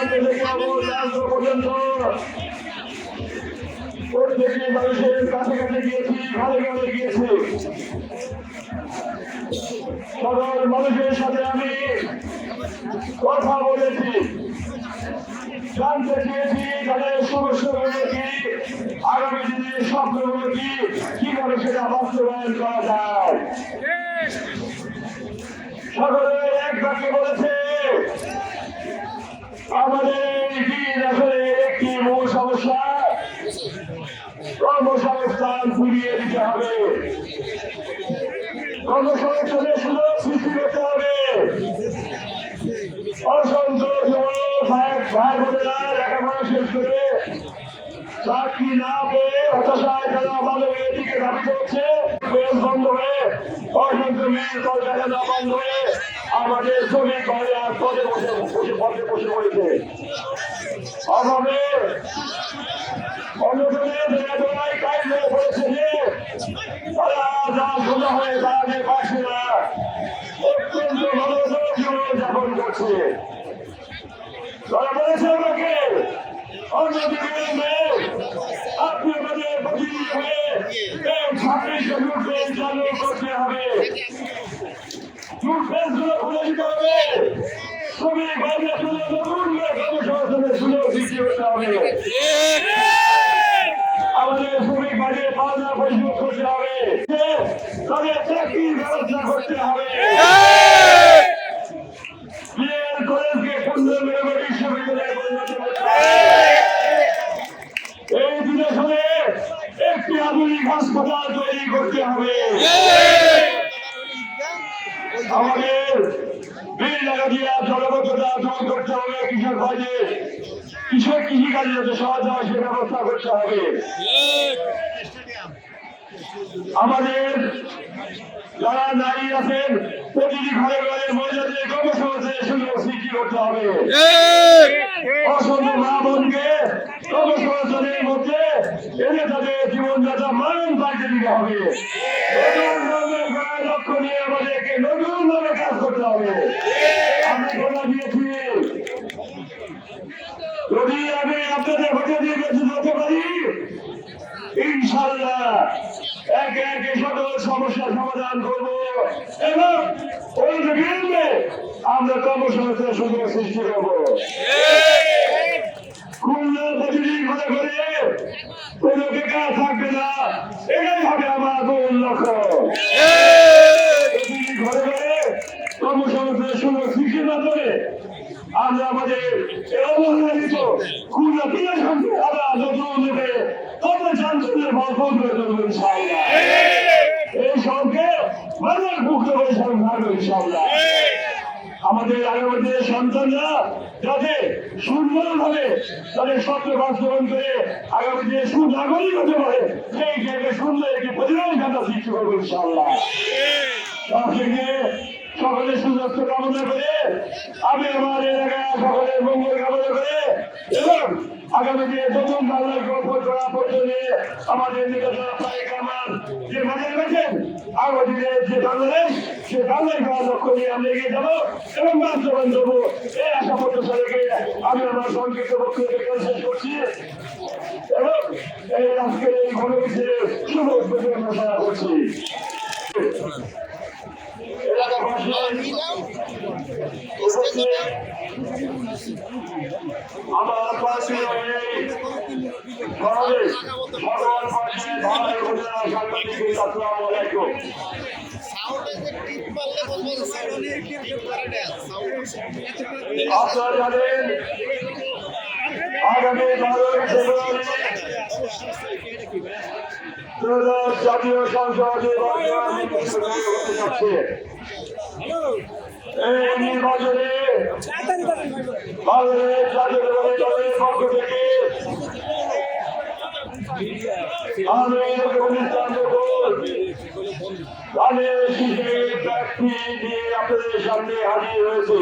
প্রান্ত থেকে অবদান্ত পর্যন্ত প্রত্যেকটি মানুষের কাছে কাছে গিয়েছি, ঘরে ঘরে গিয়েছি। সকল মানুষের সাথে আমি কথা বলেছি, জানতে চেয়েছি তাদের সমস্যাগুলো কি, আগামী দিনের স্বপ্নগুলো কি, কিভাবে সেটা বাস্তবায়ন করা যায়। সকলে এক বাক্যে বলেছে আমাদের আসলে একটি মূল সমস্যা, কর্মসংস্থান ফিরিয়ে দিতে হবে, কর্মসংস্থানের সুযোগ সৃষ্টি করতে হবে। অসংখ্য ভাই বোনেরা লেখাপড়া শেষ করে চাকরি না পেয়ে হতাশায় তারা মানবের দিকে ধাবিত হচ্ছে। বন্ধ হয়ে অসংখ্য মেয়ের কলকারখানা বন্ধ হয়ে আমাদের শ্রমিক ঘরে আর পদে বসে পড়েছে। অভাবে অনশনে বেদনায় কাজ হয়ে পড়েছে যে তারা যা সোজা হয়ে দাঁড়াতে পারছে না, অত্যন্ত মনোযোগ জীবন যাপন করছে। তারা বলেছে আমাকে আপনি আমাদের প্রতিনিধি হয়ে 26 লুটবেন চালু করতে হবে, লুটবেনগুলো খুলে দিতে হবে, শ্রমিক ভাইদের সুযোগ নতুন কর্মসংস্থানের সুযোগ সৃষ্টি করতে হবে, আমাদের শ্রমিক ভাইদের পাওনা পরিশোধ করতে হবে, তাদের চাকরির ব্যবস্থা করতে হবে, বিএল কলেজকে সুন্দর বিশ্ববিদ্যালয়ে পরিণত করতে হবে, এই বিদেশে একটি আধুনিক হাসপাতাল তৈরি করতে হবে, আমাদের বিল টাকা দিয়ে জলবদ্ধতা দূর করতে হবে, কৃষক ভাইদের কৃষিকাজে যাতে সহজ হয় সে ব্যবস্থা করতে হবে, আমাদের যারা নারী আছেন প্রতিটি ঘরে ঘরে মহিলাদের কর্মসংস্থানের সুযোগ সৃষ্টি করতে হবে, অসংখ্য মা বোনকে কর্মসংস্থানের মধ্যে এনে তাদের জীবনযাত্রা মান পাল্টে দিতে হবে, লক্ষ্য নিয়ে আমাদেরকে নতুন ভাবে কাজ করতে হবে। আমি কথা দিয়েছি যদি আমি আপনাদের ভোটে দিয়ে বেঁচে যেতে পারি ইনশাল্লাহ একে একে সকল সমস্যার সমাধান করব এবং ওই বিরুদ্ধে আমরা কর্মসংস্থানের সুযোগ সৃষ্টি করব। খুলনা প্রতিদিন ঘরে ঘরে কোনো বেকার থাকবে না, এটাই হবে আমার মূল লক্ষ্য। প্রতিদিন ঘরে ঘরে কর্মসংস্থানের সুযোগ সৃষ্টির মাধ্যমে আমরা আমাদের অবহেলিত খুলনা ক্রীড়া সঙ্গে আবার নতুন রূপে কর্মসংস্থানের ভরপুর করে তুলব ইনশাআল্লাহ। এই সঙ্গে বাজার মুক্ত করে থাকবে ইনশাআল্লাহ। আমাদের আগামী দিনের সন্তানরা যাতে সুন্দরভাবে তাদের স্বপ্ন বাস্তবায়ন করে আগামী দিনে সুনাগরিক হতে পারে সেই জায়গায় সুন্দর একটি প্রতিযোগিতা সৃষ্টি করবো ইনশাআল্লাহ। সকলের সুস্বাস্থ্য কামনা করে আমি আমার এলাকায় সকলের মঙ্গল কামনা করে এবং আগামী দিনে নতুন বাংলার গল্প করা পর্যন্ত আমাদের নিকটরা আমার যে মাঝে গেছেন আগামী দিনে যে বাংলাদেশ সে বাংলায় করার লক্ষ্য নিয়ে আমরা এগিয়ে যাবো এবং বাস্তবায়ন দেবো এই আশা প্রত্যাশা রেখে আমি আমার সংক্ষিপ্ত বক্তব্য শেষ করছি এবং এই আজকের এই গণবিশ্বের শুভ উদ্বোধন ঘোষণা করছি। আমার পাশে আপনারা জানেন আগামী 12 ফেব্রুয়ারি জাতীয় সংসদ এই নির্বাচনে বাংলাদেশ জাতীয়তাবাদী দলের পক্ষ থেকে আমি প্রার্থী দিয়ে আপনাদের সামনে হাজির হয়েছে।